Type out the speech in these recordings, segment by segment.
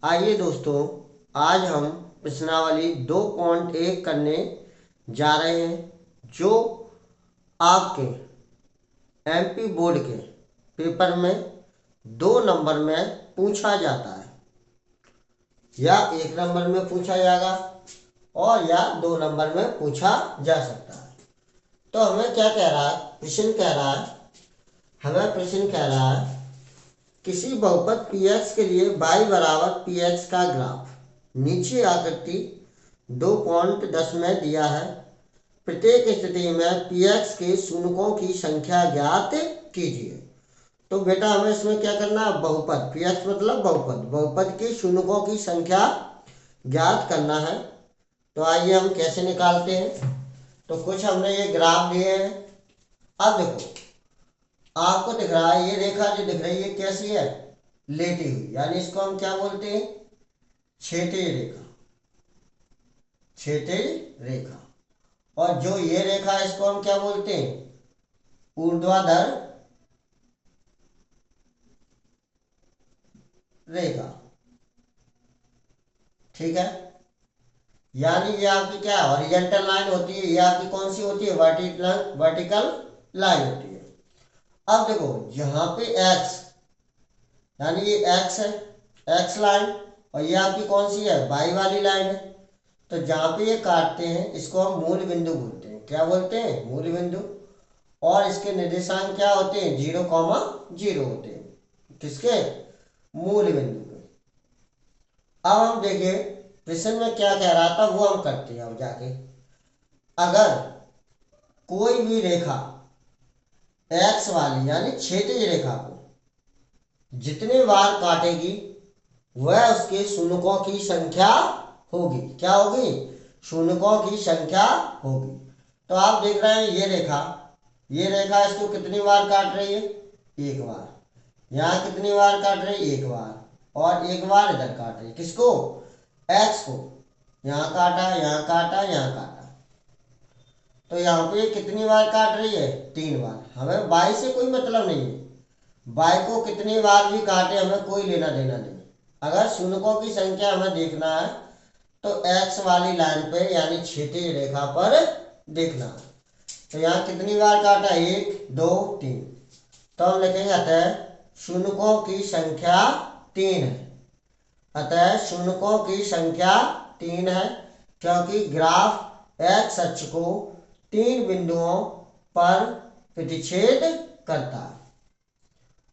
आइए दोस्तों, आज हम प्रश्नावली 2.1 करने जा रहे हैं जो आपके एमपी बोर्ड के पेपर में 2 नंबर में पूछा जाता है, या 1 नंबर में पूछा जाएगा और या 2 नंबर में पूछा जा सकता है। तो हमें क्या कह रहा है, प्रश्न कह रहा है, हमें प्रश्न कह रहा है किसी बहुपद px के लिए y बराबर px का ग्राफ नीचे आकृति 2.10 में दिया है। प्रत्येक स्थिति में px के शून्यों की संख्या ज्ञात कीजिए। तो बेटा हमें इसमें क्या करना है, बहुपद px मतलब बहुपद के शून्यों की संख्या ज्ञात करना है। तो आइए हम कैसे निकालते हैं। तो कुछ हमने ये ग्राफ लिए हैं। अब देखो, आपको दिख रहा है ये रेखा जो दिख रही है कैसी है, लेटी हुई, यानी इसको हम क्या बोलते हैं, क्षैतिज रेखा। क्षैतिज रेखा। और जो ये रेखा है इसको हम क्या बोलते हैं, ऊर्ध्वाधर रेखा। ठीक है, यानी ये आपकी क्या हॉरिजॉन्टल लाइन होती है, ये आपकी कौन सी होती है, वर्टिकल लाइन होती है। अब देखो यहाँ पे x, यानी ये x है, x लाइन, और ये आपकी कौन सी है, y वाली लाइन है। तो जहाँ पे ये काटते हैं इसको हम मूल बिंदु बोलते हैं। क्या बोलते हैं, मूल बिंदु। और इसके निर्देशांक क्या होते हैं, 0,0 होते हैं। किसके, मूल बिंदु के। अब हम देखिए प्रश्न में क्या कह रहा था वो हम करते हैं। अब जाके अगर कोई भी रेखा x वाली यानी क्षैतिज रेखा को जितने बार काटेगी वह उसके शून्यों की संख्या होगी। क्या होगी, शून्यों की संख्या होगी। तो आप देख रहे हैं ये रेखा इसको कितनी बार काट रही है, 1 बार। यहाँ कितनी बार काट रही है, 1 बार। और 1 बार इधर काट रही है, किसको, x को। यहाँ काटा, यहाँ काटा, यहाँ काटा। तो यहाँ पे कितनी बार काट रही है, 3 बार। हमें y से कोई मतलब नहीं है, y को कितनी बार भी काटे हमें कोई लेना देना नहीं। अगर शून्यों की संख्या हमें देखना है तो x वाली लाइन पे यानी क्षैतिज रेखा पर देखना है। तो यहाँ कितनी बार काटा, 1 2 3। तो हम लिखेंगे अतः शून्यों की संख्या 3 है। अतः शून्यों की संख्या 3 है, क्योंकि ग्राफ x अक्ष को 3 बिंदुओं पर प्रतिच्छेद करता है।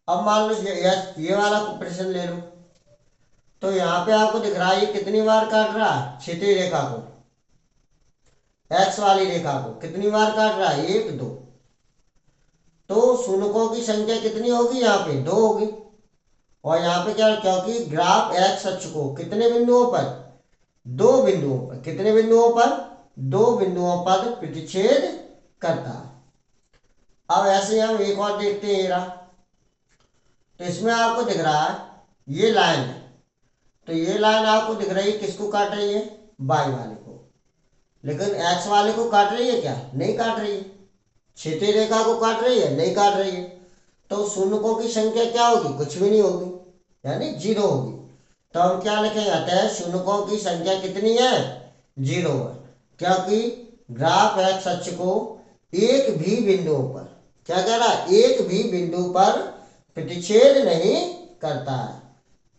अब मान लो ये वाला प्रश्न ले लो। तो यहाँ पे आपको दिख रहा है ये कितनी बार काट रहा है, क्षैतिज रेखा को, एक्स वाली रेखा को कितनी बार काट रहा है, 1 2। तो शून्यों की संख्या कितनी होगी, यहाँ पे 2 होगी। और यहाँ पे क्या, क्योंकि ग्राफ एक्स अक्ष को कितने बिंदुओं पर, 2 बिंदुओं पर, कितने बिंदुओं पर, 2 बिंदुओं पर प्रतिच्छेद करता है। अब ऐसे हम एक और देखते हैं, ये रहा। तो इसमें आपको दिख रहा है ये लाइन है। तो ये लाइन आपको दिख रही है किसको काट रही है, बाई वाले को। लेकिन एक्स वाले को काट रही है क्या, नहीं काट रही है। क्षैतिज रेखा को काट रही है, नहीं काट रही है। तो शून्यों की संख्या क्या होगी, कुछ भी नहीं होगी, यानी 0 होगी। तो हम क्या लिखेंगे, अतः शून्यों की संख्या कितनी है, 0 है। क्योंकि ग्राफ एक्स अक्ष को एक भी बिंदु पर, क्या कह रहा है, एक भी बिंदु पर प्रतिच्छेद नहीं करता है।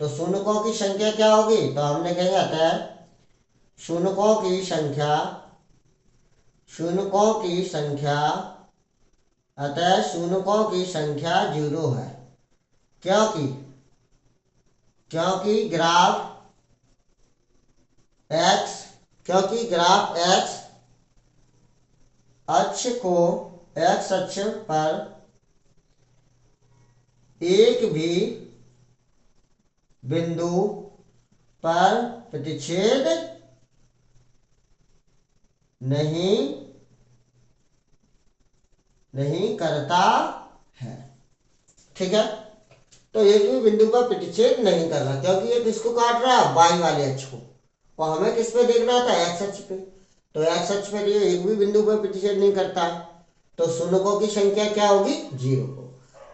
तो शून्यों की संख्या क्या होगी, तो हम लिखेंगे अतः शून्यों की संख्या, शून्यों की संख्या, अतः शून्यों की संख्या 0 है। क्योंकि क्योंकि ग्राफ x, क्योंकि ग्राफ x अक्ष को, x अक्ष पर एक भी बिंदु पर प्रतिच्छेद नहीं करता है। ठीक है, तो एक भी बिंदु पर प्रतिच्छेद नहीं कर रहा, क्योंकि ये किसको काट रहा है, बाई वाले अक्ष को। और हमें किस पे देखना था, एक्स अक्ष पे। तो एक्स अक्ष पे ये एक भी बिंदु पर प्रतिच्छेद नहीं करता है। तो शून्यों की संख्या क्या होगी, 0 को।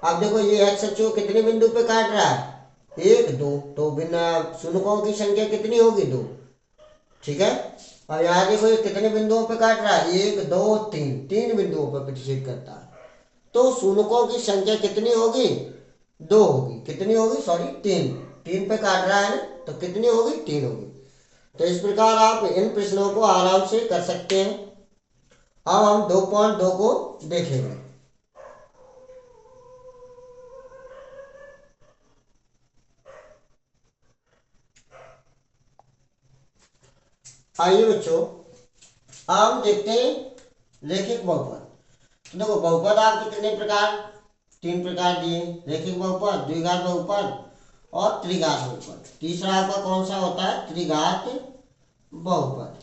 अब देखो ये एक्स अक्ष को कितने बिंदु पे काट रहा है, 1 2, तो बिना शून्यों की संख्या कितनी होगी? 2। ठीक है। अब यहाँ देखो ये कितने बिंदुओं पे काट रहा है? 1 2 3, 3 बिंदुओं पर प्रतिच्छेद करता है। तो शून्यों की संख्या कितनी होगी? 2 होगी। कितनी होगी? सॉरी 3। 3 पे काट रहा है ना, तो कितनी होगी? 3 होगी। तो इस प्रकार आप इन प्रश्नों को आराम से कर सकते हैं। अब हम 2.2 को देखेंगे। आइए बच्चों, अब हम देखते हैं रैखिक बहुपद। तो देखो बहुपद आपके कितने प्रकार? 3 प्रकार दिए। रैखिक बहुपद, द्विघात बहुपद और त्रिघात बहुपद। तीसरा आपका कौन सा होता है? त्रिघात बहुपद।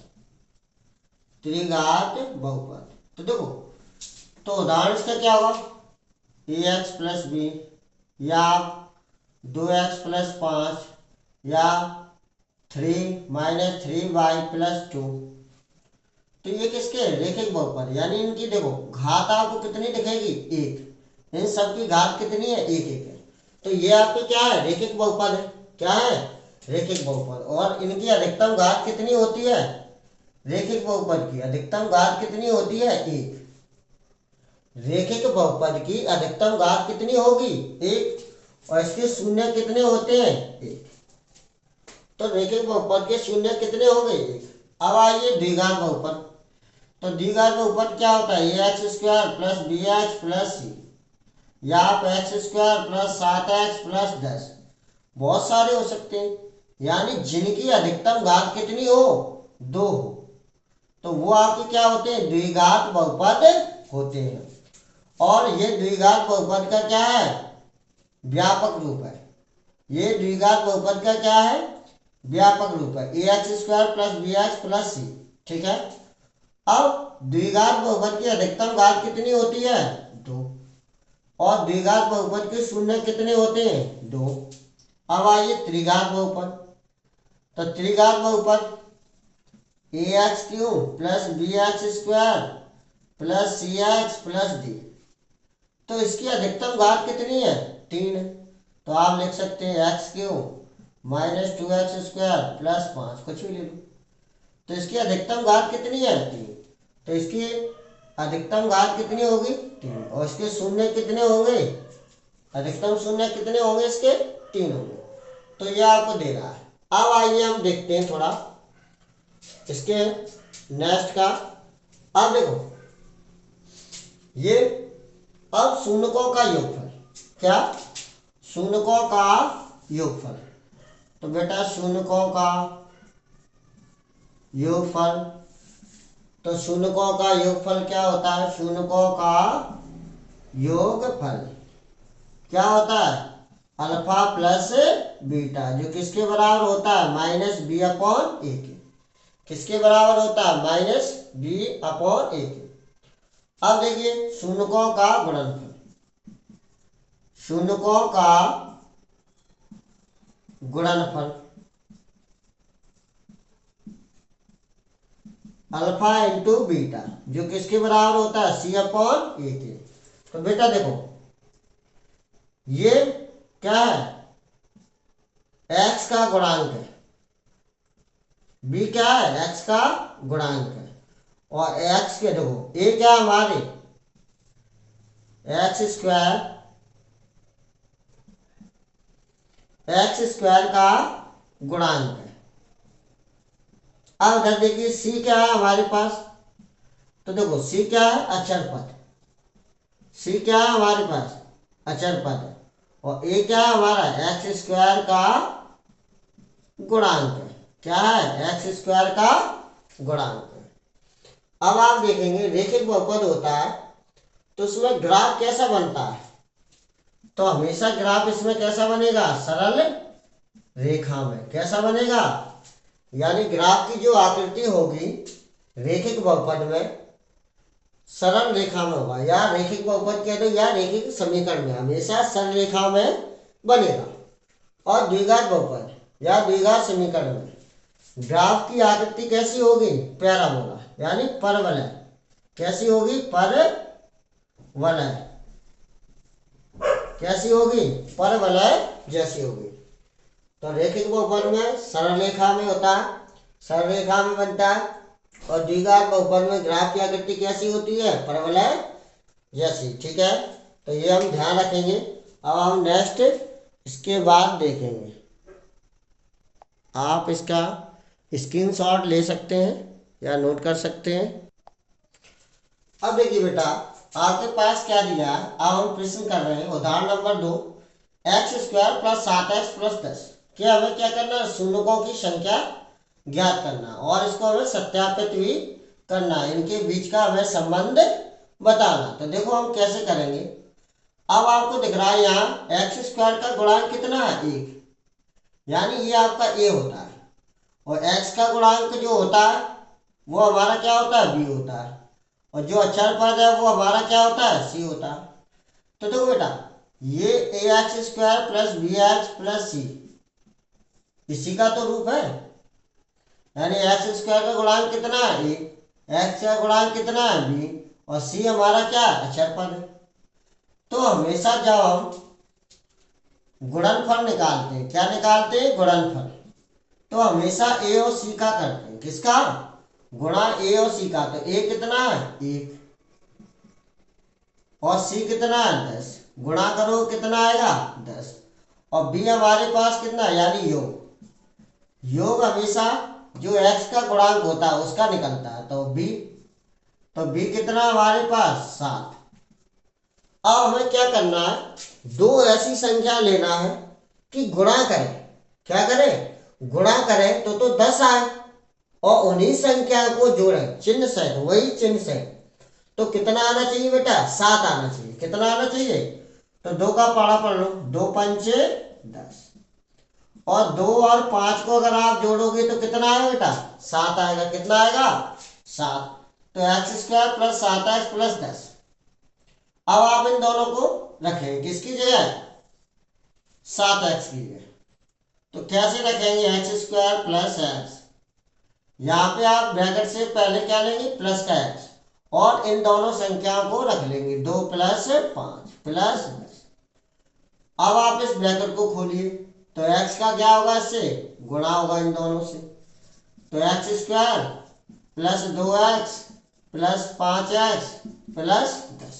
त्रिघात बहुपद। तो देखो, तो उदाहरण इसका क्या होगा? ax प्लस बी, या 2x+5, या 3 - 3y प्लस 2। तो ये किसके? रैखिक बहुपद। यानी इनकी देखो घात आपको कितनी दिखेगी? 1। इन सबकी घात कितनी है? 1 1 है। तो ये आपके क्या है? रैखिक बहुपद है। क्या है? रैखिक बहुपद। और इनकी अधिकतम घात कितनी होती है? रैखिक बहुपद की अधिकतम घात कितनी होती है? 1। रैखिक बहुपद की अधिकतम घात कितनी होगी? 1। और इसके शून्य कितने होते हैं? 1। तो रैखिक बहुपद के शून्य कितने हो गए? 1। अब आइए द्विघात बहुपद। तो द्विघात बहुपद क्या होता है? ax² plus bx plus c, या आप x² प्लस 7x प्लस 10। बहुत सारे हो सकते हैं, यानी जिनकी अधिकतम घात कितनी हो? 2 हो, तो वो आपके क्या होते हैं? द्विघात बहुपद होते हैं। और ये द्विघात बहुपद का क्या है? व्यापक रूप है। ये द्विघात बहुपद का क्या है? व्यापक रूप है। ax² plus bx plus c। ठीक है। अब द्विघात बहुपद की अधिकतम घात कितनी होती है? 2। और द्विघात बहुपद के शून्य कितने होते हैं? 2। अब आइए त्रिघात बहुपद। तो त्रिघात बहुपद ax³ plus bx² plus cx plus d। तो इसकी अधिकतम घात कितनी है? 3। तो आप लिख सकते हैं x³ - 2x² प्लस 5, कुछ भी ले लो। तो इसकी अधिकतम घात कितनी है? 3। तो इसकी अधिकतम घात कितनी होगी? 3। और इसके शून्य कितने होंगे? अधिकतम शून्य कितने होंगे इसके? 3 होंगे। तो ये आपको दे रहा है। अब आइए हम देखते हैं थोड़ा इसके नेक्स्ट का। अब देखो ये, अब शून्यकों का योगफल। क्या? शून्यकों का योगफल। तो बेटा शून्यकों का योगफल, तो शून्यकों का योगफल क्या होता है? शून्यकों का योगफल क्या होता है? अल्फा प्लस बीटा, जो किसके बराबर होता है? -b/a के। किसके बराबर होता है? -b/a के। अब देखिए शून्यकों का गुणनफल। शून्यकों का गुणनफल अल्फा इंटू बीटा, जो किसके बराबर होता है? c/a के। तो बेटा देखो ये क्या है? x का गुणांक है। b क्या है? x का गुणांक है। और x के देखो a क्या है हमारे? x² का गुणांक है। अब इधर देखिए c क्या है हमारे पास? तो देखो c क्या है? अचर पद। c क्या है हमारे पास? अचर पद है। और a क्या है हमारा? x² का गुणांक है। क्या है? x² का गुणांक है। अब आप देखेंगे रैखिक बहुपद होता है तो उसमें ग्राफ कैसा बनता है? तो हमेशा ग्राफ इसमें कैसा बनेगा? सरल रेखा में। कैसा बनेगा? यानी ग्राफ की जो आकृति होगी रैखिक बहुपद में सरल रेखा में होगा, या रैखिक बहुपद कह दो या रैखिक समीकरण में हमेशा सरल रेखा में बनेगा। और द्विघात बहुपद या द्विघात समीकरण में ग्राफ की आकृति कैसी होगी? पैराबोला, यानी परवलय। कैसी होगी? परवलय। कैसी होगी? परवलय जैसी होगी। तो रैखिक बहुपद में सरल रेखा में होता है, सरल रेखा में बनता है। और द्विघात बहुपद में ग्राफ की आकृति कैसी होती है, परवलय जैसी। ठीक है, तो ये हम ध्यान रखेंगे। अब हम नेक्स्ट इसके बाद देखेंगे। आप इसका स्क्रीनशॉट ले सकते हैं या नोट कर सकते हैं। अब देखिए बेटा, आपके पास क्या दिया है। अब हम प्रश्न कर रहे हैं उदाहरण number 2, x square plus 7x plus 10 कि हमें क्या करना है, शून्यकों की संख्या ज्ञात करना और इसको हमें सत्यापित भी करना है, इनके बीच का हमें संबंध बताना। तो देखो हम कैसे करेंगे। अब आपको दिख रहा है यहाँ एक्स स्क्वायर का गुणांक कितना है, 1, यानी ये आपका ए होता है। और एक्स का गुणांक जो होता है वो हमारा क्या होता है, बी होता है। और जो अचर पद है वो हमारा क्या होता है, सी होता है। तो देखो बेटा, ये a x square plus b x plus c इसी का तो रूप है। यानी एक्स स्क्वायर का गुणांक कितना है, ए, एक्स का गुणांक कितना है, बी, और सी हमारा क्या है, अचर पद है। तो हमेशा जब हम गुणनफल निकालते हैं, क्या निकालते हैं, गुणनफल, तो हमेशा ए और सी का करते हैं। किसका, गुणा ए और सी का। तो ए कितना है, 1, और सी कितना है, 10, गुणा करो कितना आएगा, 10। और बी हमारे पास कितना है, यानी योग। योग हमेशा जो एक्स का गुणांक होता है उसका निकलता है। तो बी कितना हमारे पास, 7। अब हमें क्या करना है, दो ऐसी संख्या लेना है कि गुणा करें। क्या करें, गुणा करें तो 10 आए और उन्हीं संख्या को जोड़ें, चिन्ह सहित, वही चिन्ह सहित। तो कितना आना चाहिए बेटा, 7 आना चाहिए। कितना आना चाहिए, तो 2 का पाड़ा पढ़ लो, 2 पंचे 10, और 2 और 5 को अगर आप जोड़ोगे तो कितना आएगा बेटा, 7 आएगा। कितना आएगा, 7। तो x square plus 7x plus 10। अब आप इन दोनों को रखेंगे किसकी जगह, 7x की जगह। तो कैसे रखेंगे, एक्स स्क्वायर प्लस एक्स, यहाँ पे आप ब्रैकेट से पहले क्या लेंगे, प्लस का एक्स, और इन दोनों संख्याओं को रख लेंगे, 2 प्लस 5 प्लस 10। अब आप इस ब्रैकेट को खोलिए, तो x का क्या होगा, इससे गुणा होगा इन दोनों से। तो x square plus 2x plus 5x plus 10।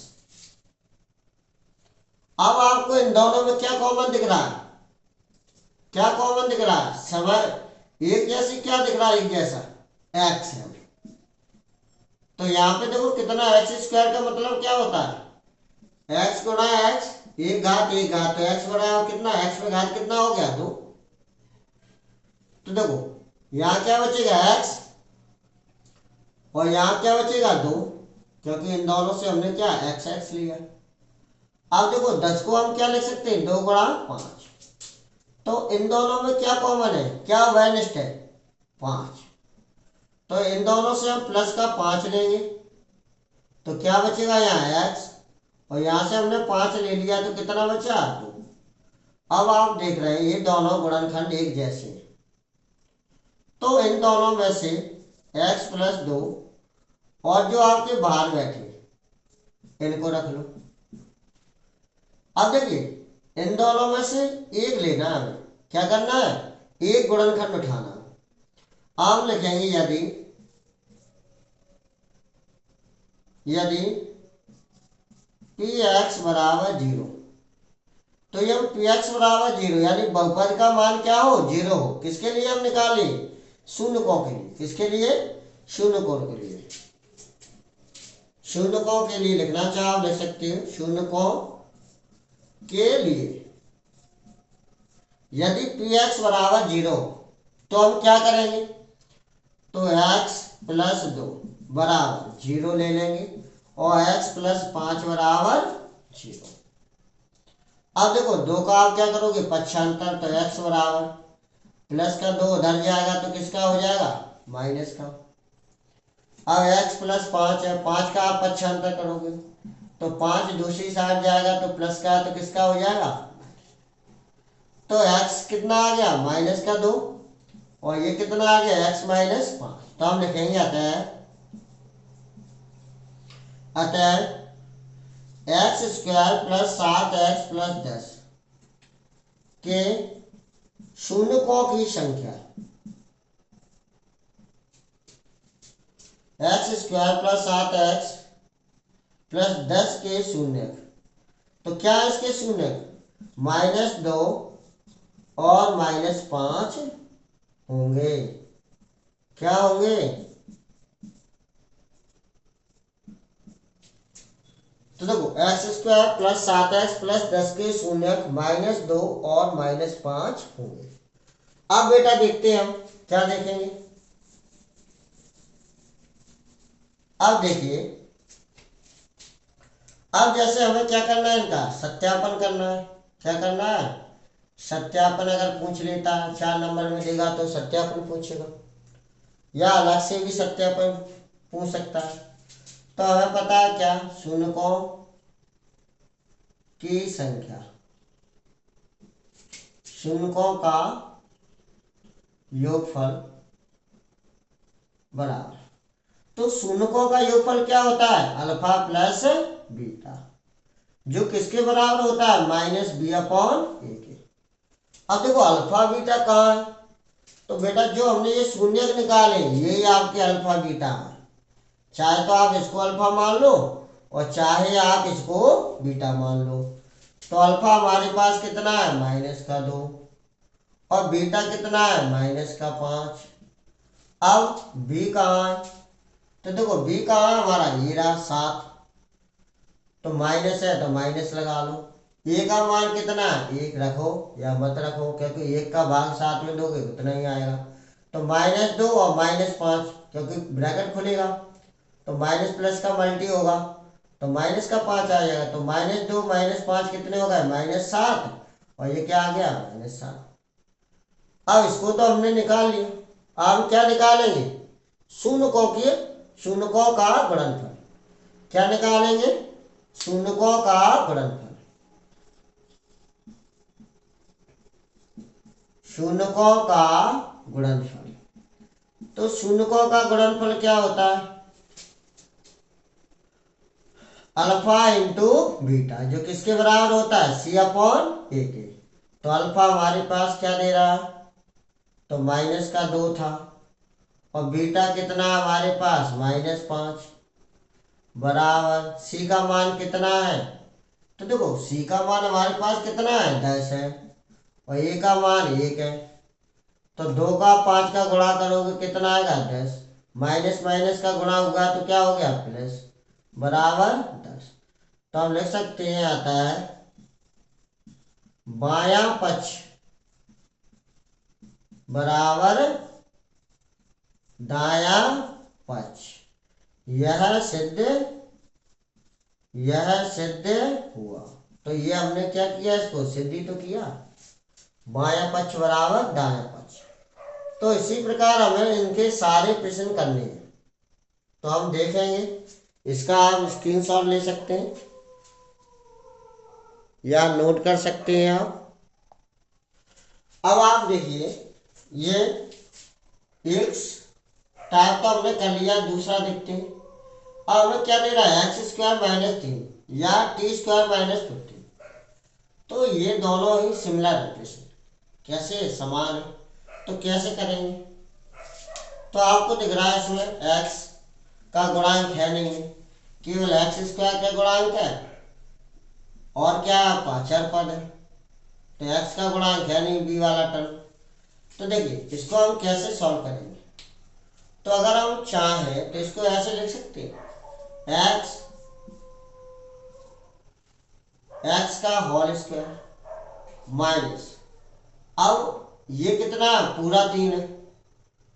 अब आपको इन दोनों में क्या कॉमन दिख रहा है, क्या कॉमन दिख रहा है, समय एक जैसी क्या दिख रहा है, एक जैसा x है। तो यहाँ पे देखो कितना, एक्स स्क्वायर का मतलब क्या होता है, x गुणा x, एक घात एक घात, तो x बराबर कितना, x में घात कितना हो गया, 2। तो देखो यहाँ क्या बचेगा, x, और यहाँ क्या बचेगा, 2, क्योंकि इन दोनों से हमने क्या एक्स एक्स लिया। अब देखो 10 को हम क्या लिख सकते हैं, 2 गुणा 5। तो इन दोनों में क्या कॉमन है, क्या वैनिष्ट है, 5। तो इन दोनों से हम प्लस का 5 लेंगे, तो क्या बचेगा यहाँ x, और यहाँ से हमने 5 ले लिया तो कितना बचा, 2। अब आप देख रहे हैं ये दोनों गुणनखंड एक जैसे हैं, तो इन दोनों में से x प्लस 2 और जो आपके बाहर बैठे इनको रख लो। अब देखिए इन दोनों में से एक लेना है, हमें क्या करना है, एक गुणनखंड उठाना। आप लिखेंगे यदि पी एक्स बराबर 0, तो ये पी एक्स बराबर 0 यानी बहुपद का मान क्या हो, 0 हो। किसके लिए हम निकाले, शून्यकों के लिए। किसके लिए, शून्यकों के लिए। शून्यकों के लिए लिखना चाहे आप लिख सकते हो, शून्यकों के लिए यदि पी एक्स बराबर 0 तो हम क्या करेंगे, तो x प्लस 2 बराबर 0 ले लेंगे और x प्लस 5 बराबर 0। अब देखो 2 का आप क्या करोगे, पक्षांतर, तो x बराबर प्लस का 2 उधर जाएगा तो किसका हो जाएगा, माइनस का। अब x प्लस 5 है, 5 का आप पक्षांतर करोगे तो 5 दूसरी साइड जाएगा तो प्लस का है तो किसका हो जाएगा, तो x कितना आ गया, माइनस का 2, और ये कितना आ गया, x माइनस 5। तो हम लिखेंगे अतः x² प्लस 7x प्लस 10 के शून्यकों की संख्या x² प्लस 7x प्लस 10 के शून्यक। तो क्या है इसके शून्यक? -2 और -5 होंगे। क्या होंगे? तो देखो x² प्लस 7x प्लस 10 के शून्यक -2 और -5 होंगे। अब बेटा देखते हैं हम क्या देखेंगे। अब देखिए, अब जैसे हमें क्या करना है, इनका सत्यापन करना है। क्या करना है? सत्यापन। अगर पूछ लेता है 4 नंबर में देगा तो सत्यापन पूछेगा, या अलग से भी सत्यापन पूछ सकता है। तो हमें पता है क्या, शून्यकों की संख्या, शून्यकों का योगफल बराबर। तो शून्यकों का योगफल क्या होता है? अल्फा प्लस बीटा, जो किसके बराबर होता है? -b/a के। अब देखो अल्फा बीटा कहाँ है? तो बेटा जो हमने ये शून्यक निकाले यही आपके अल्फा बीटा है। चाहे तो आप इसको अल्फा मान लो और चाहे आप इसको बीटा मान लो। तो अल्फा हमारे पास कितना है? -2 और बीटा कितना है? -5। अब बी कहाँ है? तो देखो बी कहाँ है हमारा? ये रहा 7। तो माइनस है तो माइनस लगा लो। ए का मान कितना है? 1 रखो या मत रखो, क्योंकि 1 का भाग 7 में दोगे उतना ही आएगा। तो -2 और -5, क्योंकि ब्रैकेट खुलेगा तो माइनस प्लस का मल्टी होगा तो माइनस का 5 आ जाएगा। तो -2 -5 कितने हो गए? -7। और ये क्या आ गया? -7। अब इसको तो हमने निकाल लिया। अब क्या निकालेंगे? शून्यकों की, शून्यकों का गुणनफल। क्या निकालेंगे? शून्यकों का गुणनफल। शून्यकों का गुणनफल। तो शून्यकों का गुणनफल क्या होता है? अल्फा इंटू बीटा, जो किसके बराबर होता है? c/a के। तो अल्फा हमारे पास क्या दे रहा है? तो -2 था और बीटा कितना हमारे पास? -5 बराबर c का मान कितना है? तो देखो c का मान हमारे पास कितना है? 10 है और a का मान 1 है। तो 2 का 5 का गुणा करोगे कितना आएगा? 10। माइनस माइनस का गुणा होगा तो क्या हो गया? प्लस, बराबर 10। तो हम लिख सकते हैं, आता है बायां पक्ष बराबर दायां पक्ष। यह सिद्ध हुआ। तो ये हमने क्या किया? इसको सिद्धि तो किया। बायां पक्ष बराबर दायां पक्ष। तो इसी प्रकार हमें इनके सारे प्रश्न करने हैं। तो हम देखेंगे, इसका आप स्क्रीनशॉट ले सकते हैं या नोट कर सकते हैं आप। अब आप देखिए, ये एक टाइप का हमने कर लिया, दूसरा देखते हैं। अब हमें क्या दे रहा है? x² - 3 या t² - 15। तो ये दोनों ही सिमिलर है प्रश्न, कैसे? समान है। तो कैसे करेंगे? तो आपको दिख रहा है इसमें x का गुणांक है नहीं, केवल x² का गुणांक है और क्या आपका चर पद है। तो x का गुणांक है नहीं, b वाला टर्म। तो देखिए इसको हम कैसे सॉल्व करेंगे। तो अगर हम चाहें तो इसको ऐसे लिख सकते हैं, x का होल स्क्वायर माइनस, अब ये कितना है? पूरा 3 है।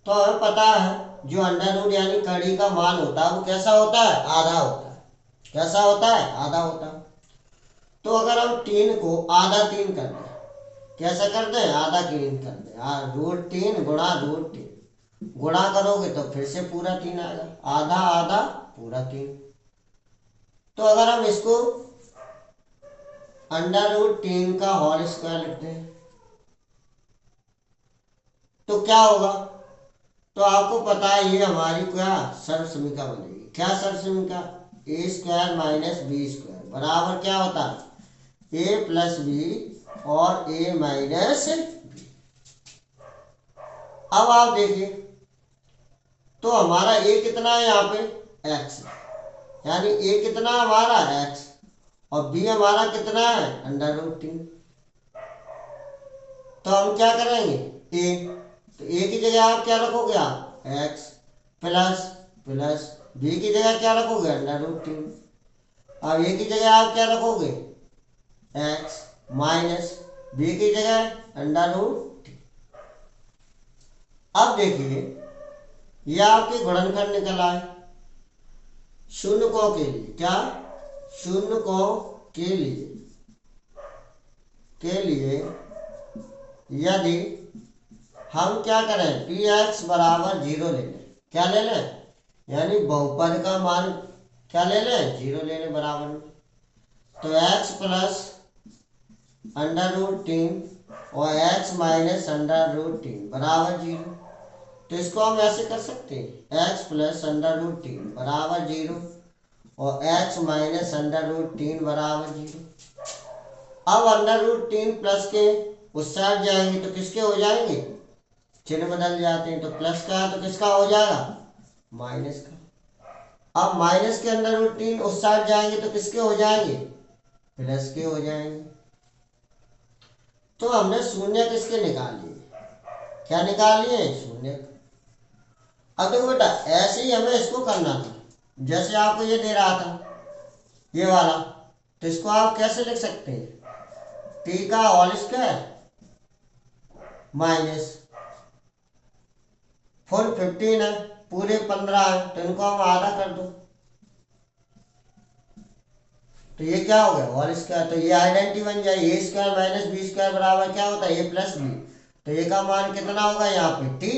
तो हमें पता है जो अंडर रूट यानी कड़ी का मान होता है वो कैसा होता है? आधा होता है। कैसा होता है? आधा होता है। तो अगर हम 3 को आधा 3 कर दें, कैसा कर दें? आधा 3 कर दें, √3 गुणा √3 गुणा करोगे तो फिर से पूरा 3 आएगा। आधा आधा पूरा 3। तो अगर हम इसको √3 का होल स्क्वायर लिखते हैं तो क्या होगा? तो आपको पता है ये हमारी क्या सर्व समीकरण बनेगी। क्या सर्व समीकरण? a² - b² बराबर क्या होता है? a + b और a - b। अब आप देखिए, तो हमारा a कितना है यहाँ पे x, यानी a कितना हमारा x, और b हमारा कितना है √3। तो हम क्या करेंगे a, तो a की जगह आप क्या रखोगे आप x प्लस प्लस b की जगह क्या रखोगे √3। अब a की जगह आप क्या रखोगे x माइनस b की जगह √3। अब देखिए ये आपके गुणनखंड निकल आए शून्यकों के लिए, क्या शून्यकों के लिए यदि हम क्या करें पी एक्स बराबर 0 ले लें, क्या ले लें, यानी बहुपद का मान क्या ले लें 0 लेने बराबर में, तो x प्लस √3 और x माइनस √3 बराबर 0। तो इसको हम ऐसे कर सकते हैं x प्लस √3 बराबर 0 और x माइनस √3 बराबर 0। अब √3 प्लस के उस साइड जाएंगे तो किसके हो जाएंगे, चिन्ह बदल जाते हैं, तो प्लस का है तो किसका हो जाएगा माइनस का। अब माइनस के √3 उस साइड जाएंगे तो किसके हो जाएंगे प्लस के हो जाएंगे। तो हमने शून्य किसके निकाल लिए, क्या निकाल लिए शून्य। अब देखो बेटा ऐसे ही हमें इसको करना था, जैसे आपको ये दे रहा था ये वाला, तो इसको आप कैसे लिख सकते हैं t का होल स्क्वायर माइनस फुल 15 है पूरे 15 है, तो इनको हम आधा कर दो, तो ये क्या हो गया होल स्क्वायर, तो ये आइडेंटिटी बन जाए ए स्क्वायर माइनस बी स्क्वायर बराबर क्या होता है ए प्लस बी। तो ए का मान कितना होगा यहाँ पे t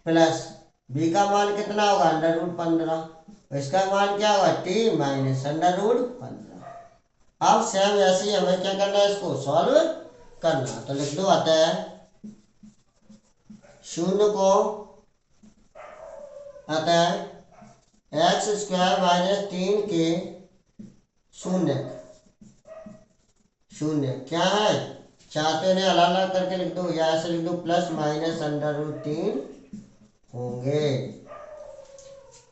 प्लस बी का मान कितना होगा √15, इसका मान क्या होगा t माइनस √15। अब सेम ऐसे ही हमें क्या करना है इसको सॉल्व करना, तो लिख दो आता है शून्य को आता है एक्स स्क्वायर माइनस 3 के शून्य क्या है, चाहते ने अलग अलग करके लिख दो या ऐसे लिख दो प्लस माइनस √3 होंगे।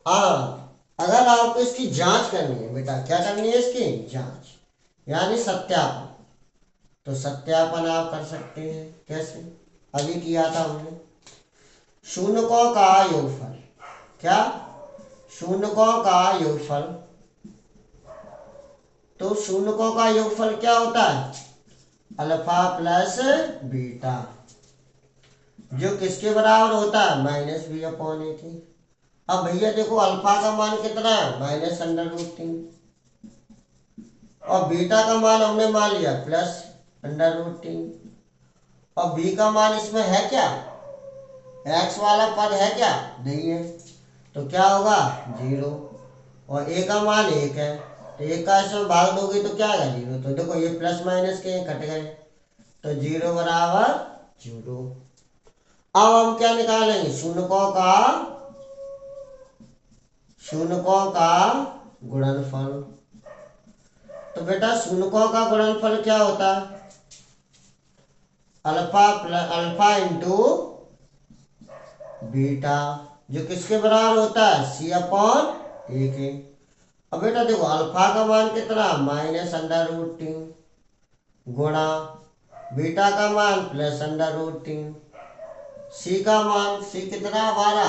अगर आपको इसकी जांच करनी है बेटा, क्या करनी है इसकी जांच यानी सत्यापन, तो सत्यापन आप कर सकते हैं कैसे, अभी किया था हमने शून्यकों का योगफल, क्या शून्यकों का योगफल, तो शून्यकों का योगफल क्या होता है अल्फा प्लस बीटा, जो किसके बराबर होता है माइनस बी अपॉन ए की। अब भैया देखो अल्फा का मान कितना है माइनस √3 और बीटा का मान हमने मान लिया प्लस √3 और बी का मान इसमें है क्या एक्स वाला पद है क्या नहीं है, तो क्या होगा 0 और ए का मान 1 है, तो 1 का इसमें भाग दोगे तो क्या आएगा 0, तो देखो ये प्लस माइनस के कट गए तो 0 बराबर 0। अब हम क्या निकालेंगे शून्यकों का गुणनफल, तो बेटा शून्यकों का गुणनफल क्या होता है अल्फा इंटू बीटा, जो किसके बराबर होता है c अपॉन ए के। अब बेटा देखो अल्फा का मान कितना माइनस √3 गुणा बीटा का मान प्लस √3, c का मान c कितना हमारा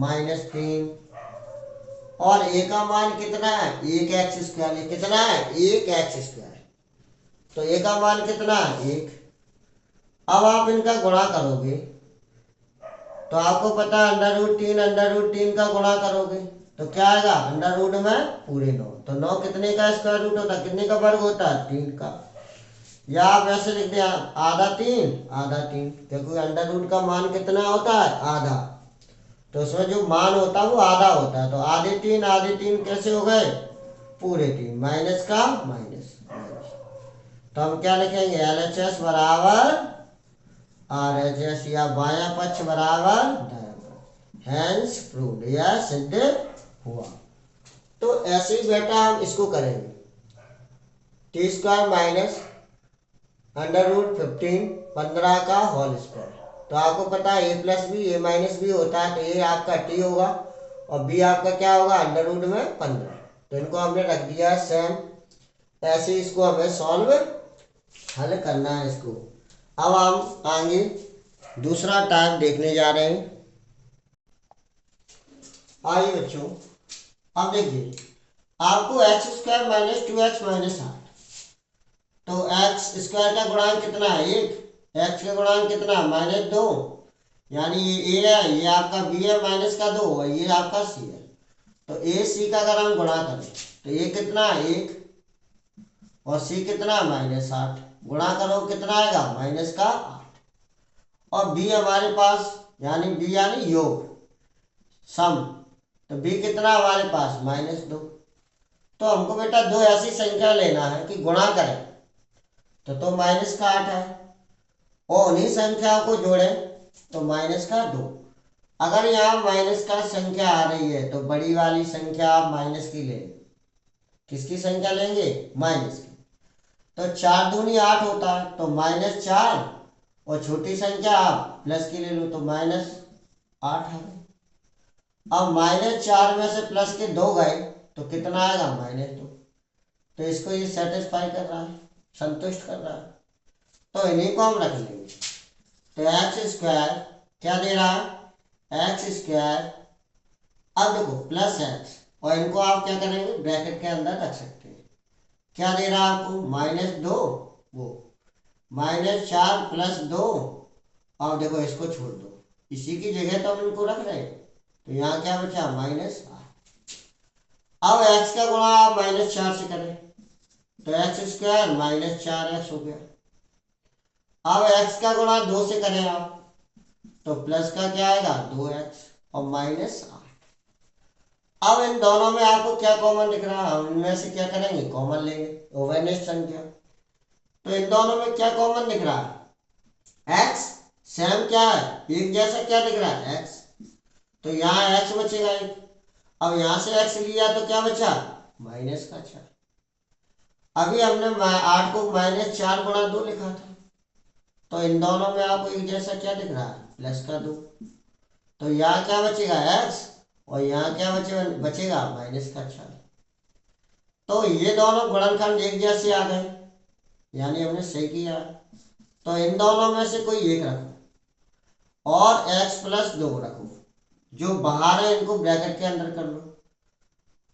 -3 और a का मान कितना है 1x स्क्वायर, ये कितना है 1x स्क्वायर, तो a का मान कितना है 1। अब आप इनका गुणा करोगे तो आपको पता है √3 का गुणा करोगे तो क्या आएगा अंडर में पूरे 9, तो 9 कितने का स्क्वायर रूट होता है, कितने का वर्ग होता है 3 का, या आप ऐसे लिख दें आधा 3 क्योंकि अंडर का मान कितना होता है आधा, तो उसमें जो मान होता है वो आधा होता है, तो आधे 3 कैसे हो गए पूरे 3 माइनस का माइनस, तो हम क्या लिखेंगे LHS बराबर RHS या बायां पक्ष बराबर दायां, हैंस प्रूव्ड या सिद्ध हुआ। तो ऐसे ही बेटा हम इसको करेंगे t² माइनस √15 15 का होल स्क्वायर, तो आपको पता है ए प्लस बी ए माइनस बी होता है, तो ए आपका टी होगा और बी आपका क्या होगा, अंडर रूट में 15। तो इनको हमने रख दिया है सेम। ऐसे इसको हमें सॉल्व हल करना है इसको। अब हम आगे दूसरा टाइप देखने जा रहे हैं। आइए बच्चों, अब देखिए आपको x square minus 2x minus 8, तो एक्स स्क्वायर का गुणांक कितना है, 1। एक्स का गुणांक कितना है, -2, यानी ये ए है, ये आपका बी है, माइनस का 2 है, ये आपका सी है। तो ए सी का अगर हम गुणा करें तो ये कितना है, 1, और सी कितना है, -8। गुणा करो कितना आएगा, -8। और बी हमारे पास, यानी बी यानी योग, सम, तो बी कितना हमारे पास, -2। तो हमको बेटा दो ऐसी संख्या लेना है कि गुणा करें तो -8 है, और उन्हीं संख्याओं को जोड़े तो -2। अगर यहाँ माइनस का संख्या आ रही है तो बड़ी वाली संख्या आप माइनस की लेंगे। किसकी संख्या लेंगे, माइनस की। तो 4 दूनी 8 होता है, तो -4, और छोटी संख्या आप प्लस की ले लो तो -8 है। अब -4 में से प्लस के 2 गए तो कितना आएगा, -2। तो इसको ये सेटिस्फाई कर रहा है, संतुष्ट कर रहा है, तो इन्हीं को हम रख लेंगे। तो एक्स स्क्वायर क्या दे रहा है, एक्स स्क्वायर, अब देखो प्लस एक्स, और इनको आप क्या करेंगे, ब्रैकेट के अंदर रख सकते हैं। क्या दे रहा है आपको, -2, वो -4 प्लस 2, और देखो इसको छोड़ दो, इसी की जगह तो हम इनको रख रहे हैं। तो यहाँ क्या बचा, -8। अब एक्स का गुणा आप -4 से करें तो एक्स स्क्वायर -4x हो गया। अब एक्स का गुणा 2 से करें आप तो प्लस का क्या आएगा, 2x और -8। अब इन दोनों में आपको क्या कॉमन दिख रहा है, हम इनमें से क्या करेंगे, कॉमन लेंगे, ओवेनेस्ट संख्या। तो इन दोनों में क्या कॉमन दिख रहा है, x, सेम क्या है, एक जैसा क्या दिख रहा है, x। तो यहाँ x बचेगा एक। अब यहां से x लिया तो क्या बचा, -4। अभी हमने 8 को -4 गुणा 2 लिखा था, तो इन दोनों में आपको एक जैसा क्या दिख रहा है, +2। तो यहाँ क्या बचेगा, x, और यहाँ क्या बचेगा, -4। तो ये दोनों गुणनखंड एक जैसे आ गए, यानी हमने सही किया। तो इन दोनों में से कोई एक रखो और x + 2 रखो, जो बाहर है इनको ब्रैकेट के अंदर कर लो।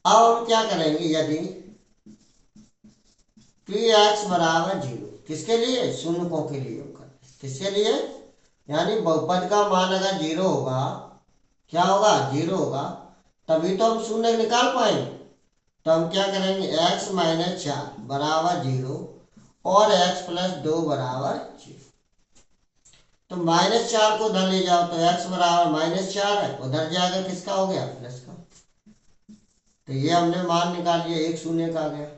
अब हम क्या करेंगे, यदि x = 0, किसके लिए, शून्यकों के लिए होगा, किसके लिए, यानी बहुपद का मान अगर 0 होगा, क्या होगा, 0 होगा, तभी तो हम शून्य निकाल पाएंगे। तो हम क्या करेंगे, x - 4 = 0 और x + 2 = 0। तो -4 को उधर ले जाओ तो x = -4 है, उधर जाकर किसका हो गया, प्लस का। तो ये हमने मान निकाल लिया, एक शून्य का आ गया।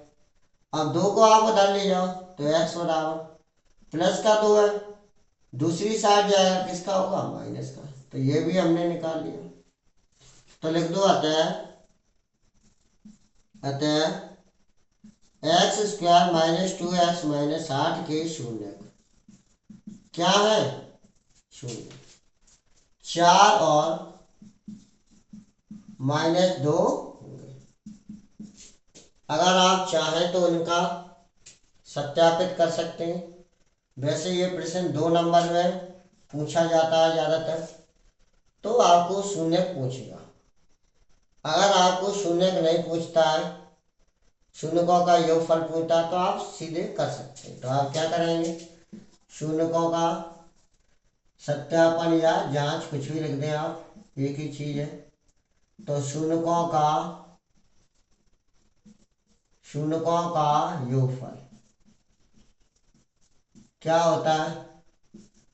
अब 2 को आप उधर ले जाओ तो x +2 है, दूसरी साइड जाएगा किसका होगा, माइनस का। तो ये भी हमने निकाल लिया। तो लिख दो, अतः x² -2x - 8 के शून्य क्या है, शून्य। 4 और -2 होंगे। अगर आप चाहें तो इनका सत्यापित कर सकते हैं। वैसे ये प्रश्न 2 नंबर में पूछा जाता है ज़्यादातर, तो आपको शून्य पूछेगा। अगर आपको शून्य नहीं पूछता है, शून्यकों का योगफल पूछता है, तो आप सीधे कर सकते हैं। तो आप क्या करेंगे, शून्यकों का सत्यापन या जांच कुछ भी लिख दें आप, एक ही चीज है। तो शून्यकों का योगफल क्या होता है,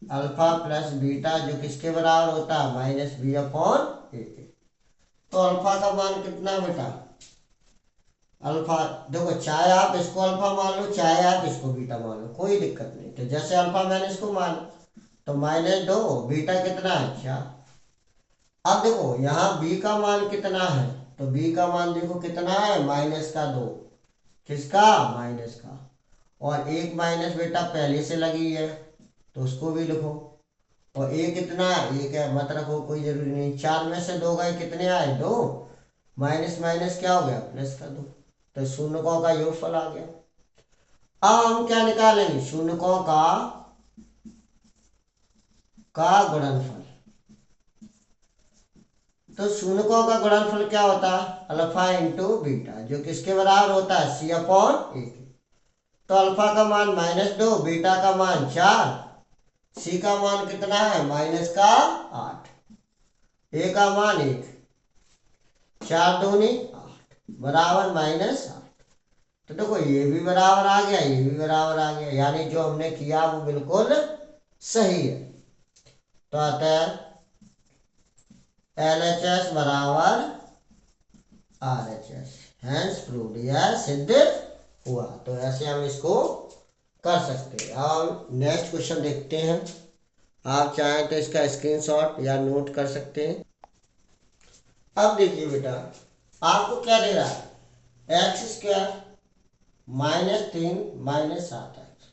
अल्फा प्लस बीटा, जो किसके बराबर होता है, -b/a। तो अल्फा का मान कितना बेटा, अल्फा, देखो चाहे आप इसको अल्फा मान लो, चाहे आप इसको बीटा मान लो, कोई दिक्कत नहीं। तो जैसे अल्फा मैंने इसको मान, तो -2, बीटा कितना है, 4। अब देखो यहाँ b का मान कितना है, तो b का मान देखो कितना है, -2, किसका, माइनस का। और एक माइनस बेटा पहले से लगी है तो उसको भी लिखो, और ए कितना है, ए क्या मत रखो, कोई जरूरी नहीं। 4 में से 2 गए, कितने आए, 2। माइनस माइनस क्या हो गया, प्लस का 2। तो शून्यकों का योगफल आ गया। अब हम क्या निकालेंगे, शून्यकों का गुणनफल। तो शून्यकों का गुणनफल क्या होता है, अल्फा इंटू बीटा, जो किसके बराबर होता है, सी अपॉन ए। तो अल्फा का मान -2, बीटा का मान 4, सी का मान कितना है, माइनस का 8, ए का मान 1, 4 दूनी 8 बराबर -8। तो देखो ये भी बराबर आ गया, ये भी बराबर आ गया, यानी जो हमने किया वो बिल्कुल सही है। तो अतः LHS बराबर RHS, हैंस प्रूव्ड, यह सिद्ध हुआ। तो ऐसे हम इसको कर सकते हैं। अब नेक्स्ट क्वेश्चन देखते हैं। आप चाहें तो इसका स्क्रीनशॉट या नोट कर सकते हैं। अब देखिए बेटा, आपको क्या दे रहा है, x² -3 -7x।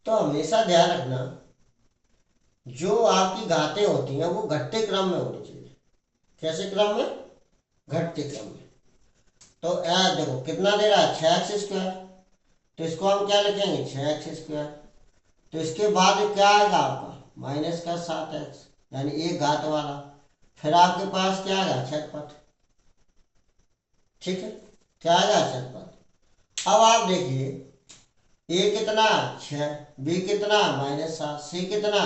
तो हमेशा ध्यान रखना, जो आपकी घातें होती हैं वो घटते क्रम में होनी चाहिए। कैसे क्रम में, घटते क्रम में। तो देखो कितना दे रहा है, 6x²। तो इसको हम क्या लिखेंगे, 6x²। तो इसके बाद क्या आएगा आपका, माइनस का 7x, यानी एक घात वाला। फिर आपके पास क्या आएगा, छठपथ। ठीक है, क्या आएगा, छठपथ। अब आप देखिए, ए कितना, 6, बी कितना, -7, सी कितना।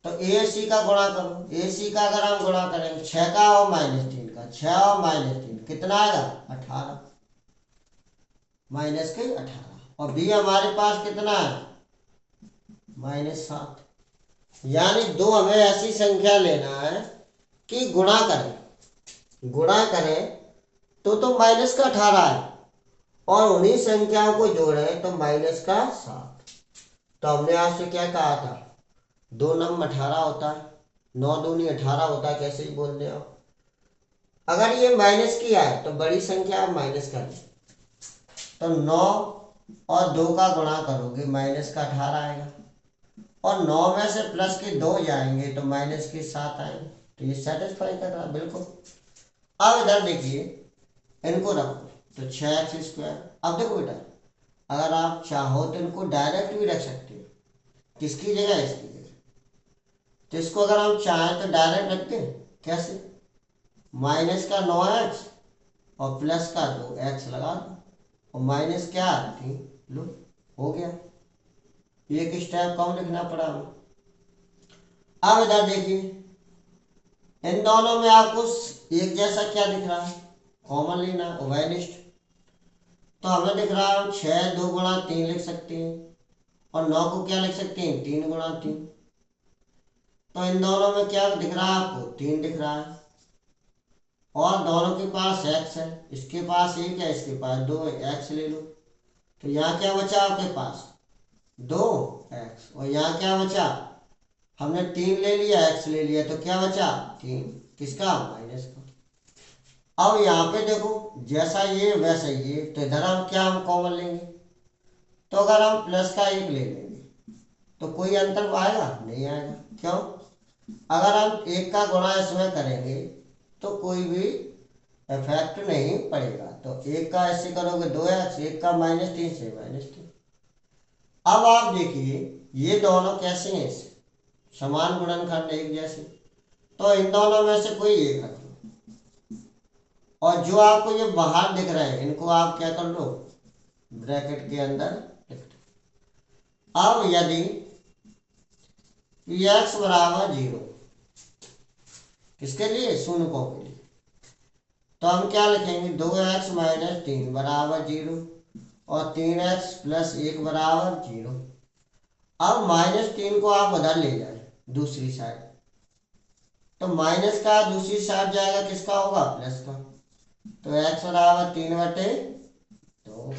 तो ए सी का गुणा करो, ए सी का अगर हम गुणा करेंगे 6 का और -3 का, 6 और -3 कितना आएगा, 18, -18। और बी हमारे पास कितना है, -7। यानी दो हमें ऐसी संख्या लेना है कि गुणा करें, गुणा करें तो माइनस का 18 है, और उन्हीं संख्याओं को जोड़े तो माइनस का 7। तो हमने आपसे क्या कहा था, 2 नम 18 होता है, 9 दूनी 18 होता है, कैसे ही बोल रहे हो। अगर ये माइनस की आए तो बड़ी संख्या आप माइनस कर लें। तो 9 और 2 का गुणा करोगे, माइनस का 18 आएगा, और 9 में से प्लस के 2 जाएंगे तो माइनस के 7 आएंगे। तो ये सेटिस्फाई कर रहा है बिल्कुल। अब इधर देखिए, इनको रखो, तो 6x²। अब देखो बेटा, अगर आप चाहो तो इनको डायरेक्ट भी रख सकते हो, किसकी जगह, इसकी जगह। तो इसको अगर हम चाहें तो डायरेक्ट रखते हैं, कैसे, माइनस का 9x और प्लस का 2x लगा दो, और माइनस क्या 3, लो हो गया। एक स्टेप कम लिखना पड़ा हमें। अब इधर देखिए, इन दोनों में आपको एक जैसा क्या दिख रहा है, कॉमन लेना, उभयनिष्ठ। तो हमें दिख रहा है 6 2 गुणा 3 लिख सकते हैं, और 9 को क्या लिख सकते हैं, 3 गुणा 3। तो इन दोनों में क्या दिख रहा है आपको, 3 दिख रहा है, और दोनों के पास x है, इसके पास 1 है, इसके पास 2 है, x ले लो। तो यहाँ क्या बचा आपके पास, 2x, और यहाँ क्या बचा, हमने 3 ले लिया, x ले लिया, तो क्या बचा, 3, किसका, माइनस का। अब यहाँ पे देखो, जैसा ये वैसा ये, तो इधर हम क्या, हम कॉमन लेंगे। तो अगर हम प्लस का 1 ले लेंगे तो कोई अंतर आएगा, नहीं आएगा। क्यों, अगर हम 1 का गुणा इसमें करेंगे तो कोई भी इफेक्ट नहीं पड़ेगा। तो 1 का ऐसे करोगे 2x, 1 का -3 से -3। अब आप देखिए, ये दोनों कैसे हैं, समान गुणनखंड, एक जैसे। तो इन दोनों में से कोई एक रख लो, और जो आपको ये बाहर दिख रहे हैं इनको आप क्या कर लो, ब्रैकेट के अंदर लिख दो। अब यदि x बराबर 0, किसके लिए, शून्यकों के लिए, तो हम क्या लिखेंगे, 2x -3 बराबर 0, और 3x + 1 बराबर 0। अब -3 को आप उधर ले जाए दूसरी साइड, तो माइनस का दूसरी साइड जाएगा, किसका होगा, प्लस का। तो x बराबर 3/2।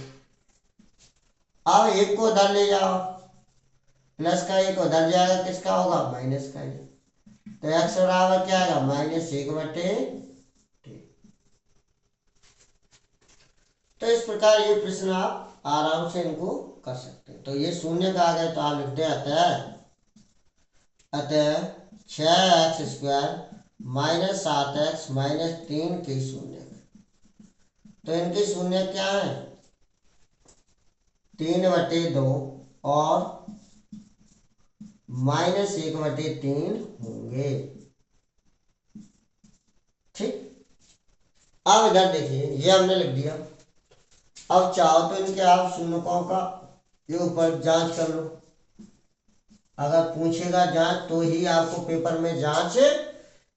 अब 1 को उधर ले जाओ, प्लस का 1 उधर जाएगा, किसका होगा, माइनस का 1। तो x बराबर क्या आएगा, -1/3। तो इस प्रकार ये प्रश्न आप आराम से इनको कर सकते हैं। तो ये शून्य का आ गया, तो आप लिखते आता है अतः 6x² माइनस 7x माइनस 3 की शून्य। तो इनकी शून्य क्या है? 3/2 और -1/3 होंगे। ठीक, अब इधर देखिए, ये हमने लिख दिया। अब चाहो तो इनके आप शून्यकों का ये ऊपर जांच कर लो। अगर पूछेगा जांच तो ही आपको पेपर में जांच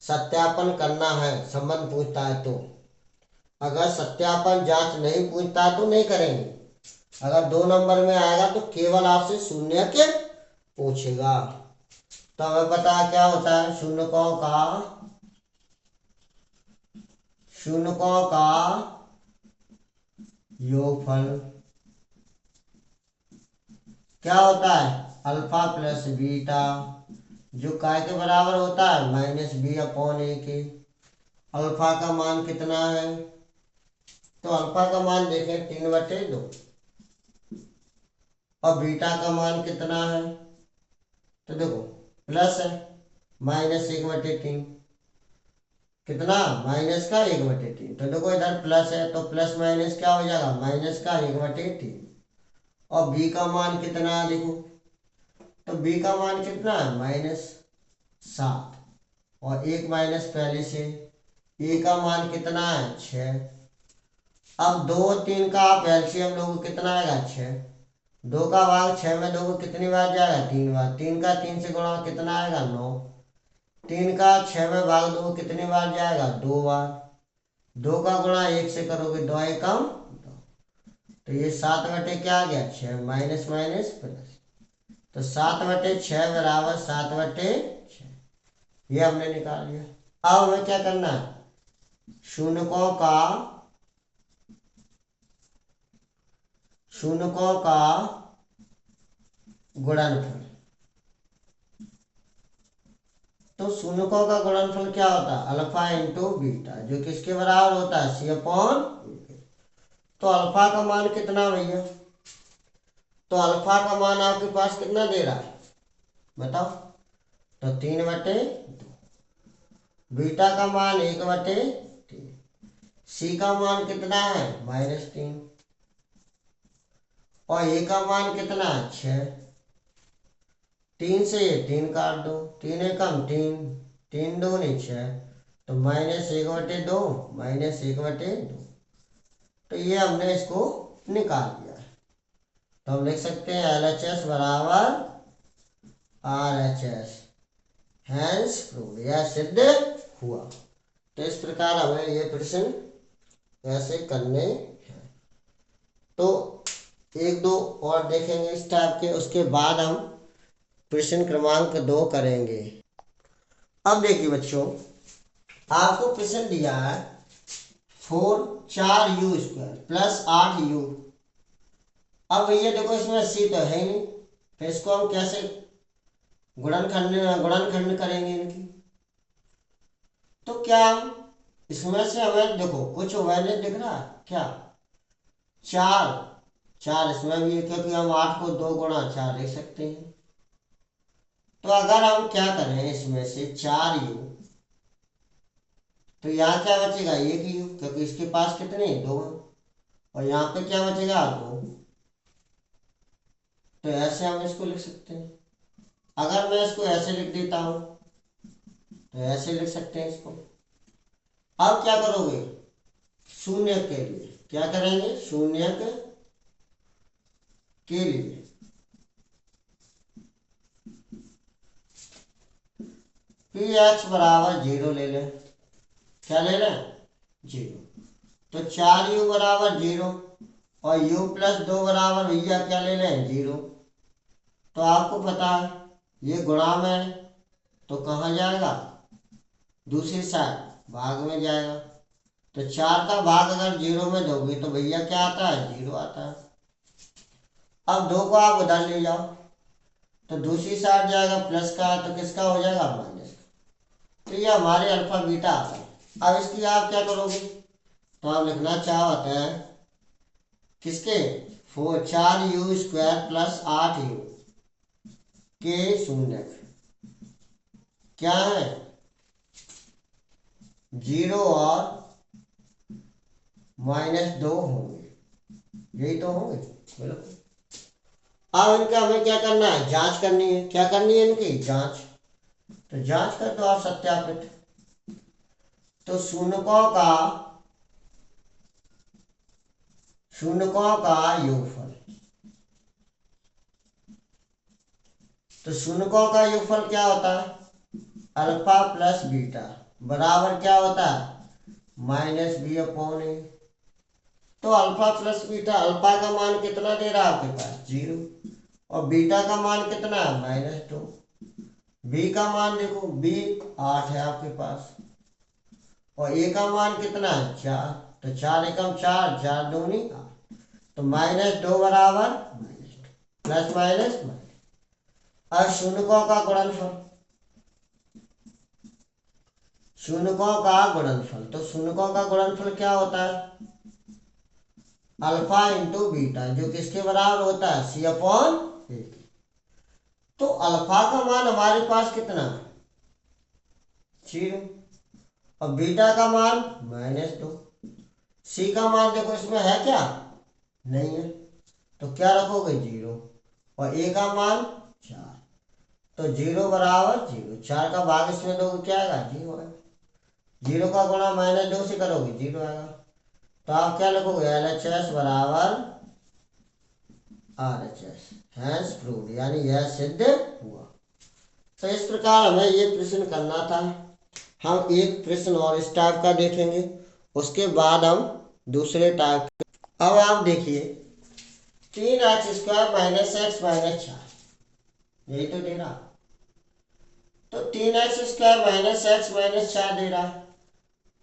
सत्यापन करना है, संबंध पूछता है तो। अगर सत्यापन जांच नहीं पूछता तो नहीं करेंगे। अगर 2 नंबर में आएगा तो केवल आपसे शून्य के पूछेगा। तो हमें पता क्या होता है, शून्यकों का योगफल क्या होता है? अल्फा प्लस बीटा, जो काय के बराबर होता है -b/a के। अल्फा का मान कितना है? तो अल्फा का मान देखें 3/2 और बीटा का मान कितना है? तो देखो प्लस है -1/3, कितना? माइनस का 1/3। तो देखो इधर प्लस है तो प्लस माइनस क्या हो जाएगा? माइनस का 1/3। और बी का मान कितना है देखो, तो बी का मान कितना है? -7। और एक माइनस पहले से, ए का मान कितना है? 6। अब 2 और 3 का आप एलसीएम लोगे कितना आएगा? 6। 2 का भाग 6 में दोगे कितनी बार जाएगा? 3 बार। 3 का 3 से गुणा कितना आएगा? 9। 3 का 6 में भाग दो कितनी बार जाएगा? 2 बार। 2 का गुणा 1 से करोगे 2 एकम 2। तो ये 7/, क्या आ गया? 6, माइनस माइनस प्लस। तो 7/6 बराबर 7/6, ये हमने निकाल लिया। अब हमें क्या करना है? शून्यकों का गुणनफल। तो शून्यकों का गुणनफल क्या होता है? अल्फा इंटू बीटा, जो किसके बराबर होता है? c/a। तो अल्फा का मान कितना भैया? तो अल्फा का मान आपके पास कितना दे रहा है बताओ? तो 3/2। बीटा का मान 1/3। सी का मान कितना है? -3। और ए का मान कितना है? 6। 3 से 3 काट दो, 3 एकम 3, 3 दूनी 6। तो -1/2, -1/2। तो ये हमने इसको निकाल दिया। तो हम लिख सकते हैं LHS बराबर RHS, हैंस प्रूव्ड, यह सिद्ध हुआ। तो इस प्रकार हमें ये प्रश्न ऐसे करने हैं। तो 1-2 और देखेंगे इस टाइप के, उसके बाद हम प्रश्न क्रमांक 2 करेंगे। अब देखिए बच्चों, आपको प्रश्न दिया है 4u² प्लस 8u। अब भैया देखो इसमें 80 तो है ही नहीं, फिर इसको हम कैसे गुणनखंड करेंगे इनकी? तो क्या हम इसमें से हमें देखो कुछ वैल्यू दिख रहा है क्या? 4 इसमें भी है, क्योंकि हम 8 को 2 गुणा 4 लिख सकते हैं। तो अगर हम क्या करें इसमें से 4u, तो यहाँ क्या बचेगा? 1u, क्योंकि इसके पास कितने 2 हैं। और यहाँ पे क्या बचेगा? 2। तो ऐसे हम इसको लिख सकते हैं। अगर मैं इसको ऐसे लिख देता हूं तो ऐसे लिख सकते हैं इसको। अब क्या करोगे? शून्य के लिए क्या करेंगे? शून्य के लिए px बराबर 0 ले लें। क्या ले लें? 0। तो 4u बराबर 0 और u प्लस 2 बराबर भैया क्या ले लें? 0। तो आपको पता है ये गुणा में है, तो कहाँ जाएगा? दूसरी साइड भाग में जाएगा। तो 4 का भाग अगर 0 में दोगे तो भैया क्या आता है? 0 आता है। अब 2 को आप उधर ले जाओ तो दूसरी साइड जाएगा, प्लस का तो किसका हो जाएगा? माइनस का। तो ये हमारे अल्फा बीटा आता है। अब इसकी आप क्या करोगे? तो आप लिखना चाहते हैं किसके? 4u² प्लस 8u के शून्य। क्या है, 0 और -2 होंगे, यही तो होंगे। बिल्कुल। अब इनका हमें क्या करना है, जांच करनी है। क्या करनी है इनकी जांच, तो जांच कर दो आप सत्यापित। तो शून्यकों का योगफल, तो शून्यकों का योगफल क्या होता है, अल्फा प्लस बीटा बराबर क्या होता है, -b/a। तो अल्फा प्लस बीटा, अल्फा का मान कितना दे रहा है आपके पास, 0, और बीटा का मान कितना है, -2। बी का मान देखो, बी 8 है आपके पास, और ए का मान कितना है, 4। तो 4 एकम 4, 4 दूनी 8। तो -2 बराबर प्लस माइनस माइनस। अब शून्यकों का गुणनफल, शून्यकों का गुणनफल, तो शून्यकों का गुणनफल क्या होता है, अल्फा इंटू बीटा, जो किसके बराबर होता है, c/1। तो अल्फा का मान हमारे पास कितना, 0, और बीटा का मान -2। सी का मान देखो इसमें है क्या, नहीं है, तो क्या रखोगे, 0, और ए का मान 4। तो 0 बराबर 0, 4 का भाग इसमें दोगे क्या आएगा, 0 आएगा। 0 का गुणा -2 से करोगे, 0 आएगा। तो आप क्या लिखोगे, LHS बराबर RHS, हैंस प्रूव्ड, यानी यह सिद्ध हुआ। तो इस प्रकार हमें ये प्रश्न करना था। हम एक प्रश्न और इस टाइप का देखेंगे, उसके बाद हम दूसरे टाइप। अब आप देखिए, 3x² -x -4, यही तो दे रहा। तो 3x² -x -4 दे रहा,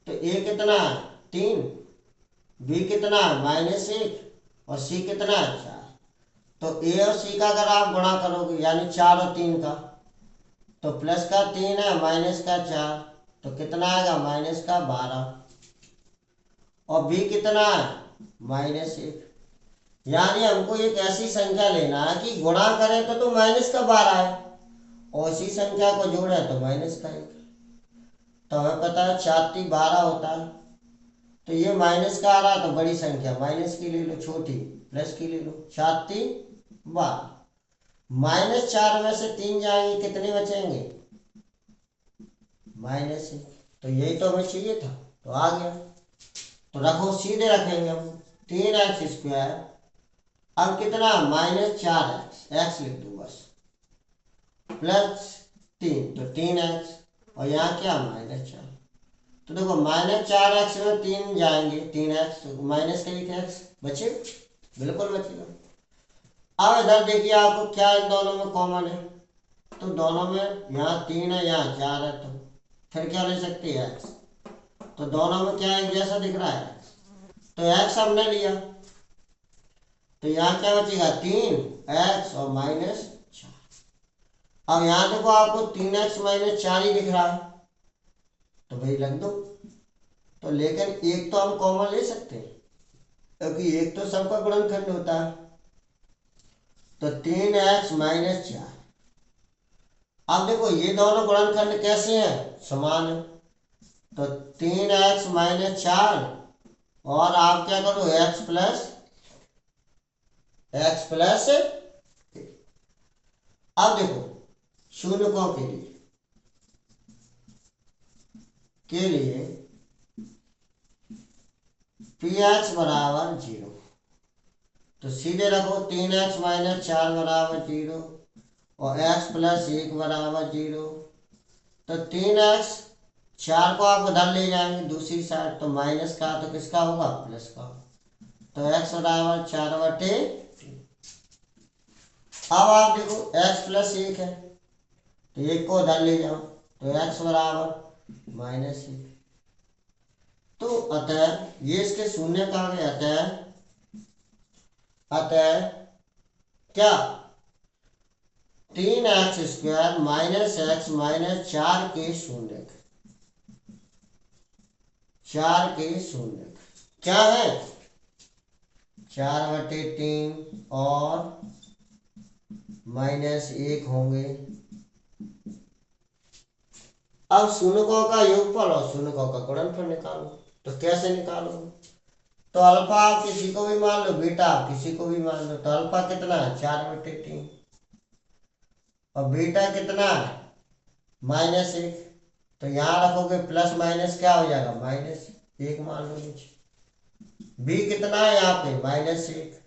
तो a कितना है, 3, b कितना है, -1, और c कितना है, 4। तो a और c का अगर आप गुणा करोगे, यानी 4 और 3 का, तो प्लस का 3 है, माइनस का 4, तो कितना आएगा, -12। और b कितना है, -1। यानी हमको एक ऐसी संख्या लेना है कि गुणा करें तो -12 है, और इसी संख्या को जोड़े तो -1। तो हमें पता है 4×3 = 12 होता है। तो ये माइनस का आ रहा तो बड़ी संख्या माइनस की ले लो, छोटी प्लस की ले लो। 4×3 = 12, -4 में से 3 जाएंगे, कितने बचेंगे, -1। तो यही तो हमें चाहिए था, तो आ गया। तो रखो, सीधे रखेंगे हम, 3x², अब कितना, -4x, x लिख दो बस, +3, तो 3x, और यहाँ क्या, -4। तो देखो, -4x में 3 जाएंगे, 3x, तो माइनस का 1x बचे, बिल्कुल बचेगा। अब इधर देखिए, आपको क्या इन दोनों में कॉमन है, तो दोनों में यहाँ 3 है, यहाँ 4 है, तो फिर क्या ले सकते हैं, x। तो दोनों में क्या एक जैसा दिख रहा है, तो x हमने लिया, तो यहाँ क्या बचेगा, 3x और -4। अब यहाँ देखो, आपको 3x -4 ही दिख रहा है, तो भाई लग दो। तो लेकिन एक तो हम कॉमन ले सकते हैं, क्योंकि एक तो सबका गुणनखंड होता है। तो 3x -4। अब देखो, ये दोनों गुणनखंड कैसे हैं, समान है। तो 3x -4, और आप क्या करो, x प्लस। अब देखो, शून्यकों के लिए px बराबर 0, तो सीधे रखो, 3x -4 बराबर 0, और x+1 बराबर 0। तो 3x, 4 को आप उधर ले जाएंगे दूसरी साइड, तो माइनस का तो किसका होगा, प्लस का। तो x बराबर 4/3। अब आप देखो, x+1 है, तो 1 को उधर ले जाओ, तो x बराबर -1। तो अतः ये इसके शून्य कहा गया, अतः क्या, 3x² -x -4 के शून्य, 4 के शून्य क्या है, 4/3 और -1 होंगे। अब शून्यकों का योगफल और शून्यकों का गुणनफल निकालो। तो कैसे निकालो? तो अल्फा आप किसी को भी मान लो, बीटा आप किसी को भी मान लो। तो अल्फा कितना है? 4/3। और बीटा कितना है? -1। तो यहाँ रखोगे प्लस माइनस क्या हो जाएगा? -1 मान लो नीचे। बी कितना है यहाँ पे? -1।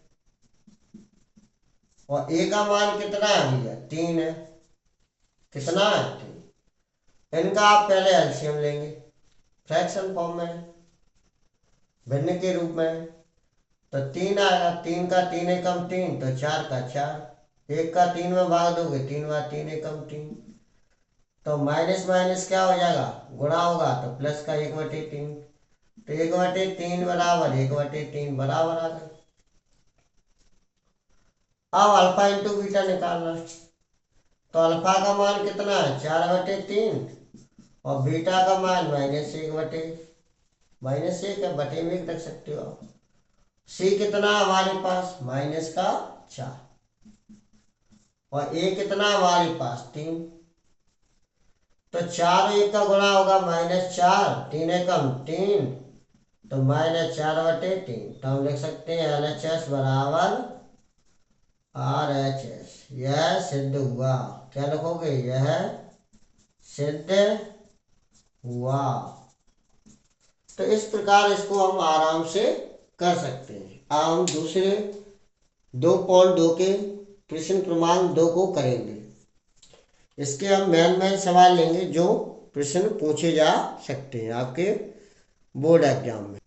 और ए का मान कितना है भैया? 3 है। कितना है? 3। इनका आप पहले एलसीएम लेंगे फ्रैक्शन फॉर्म में, भिन्न के रूप में। तो 3 आएगा, 3 का 3 एकम 3, तो 4 का 4। 1 का 3 में भाग दोगे, 3 बार 3 एकम 3। तो माइनस माइनस क्या हो जाएगा? गुणा होगा, तो प्लस का 1/3। तो 1/3 बराबर 1/3 बराबर आ गए। अब अल्फा इंटू बीटा निकालना है। तो अल्फा का मान कितना है? 4/3। और बीटा का मान -1 है, बटे में रख सकते हो आप। सी कितना है हमारे पास? -4। और ए कितना है हमारे पास? 3। तो 4 1 का गुणा होगा -4, 3 एकम 3, तो -4/3। तो हम लिख सकते हैं LHS बराबर RHS। यह सिद्ध हुआ। क्या लिखोगे? यह सिद्ध हुआ। तो इस प्रकार इसको हम आराम से कर सकते हैं। अब हम दूसरे 2.2 के प्रश्न क्रमांक 2 को करेंगे। इसके हम मेन सवाल लेंगे जो प्रश्न पूछे जा सकते हैं आपके बोर्ड एग्जाम में।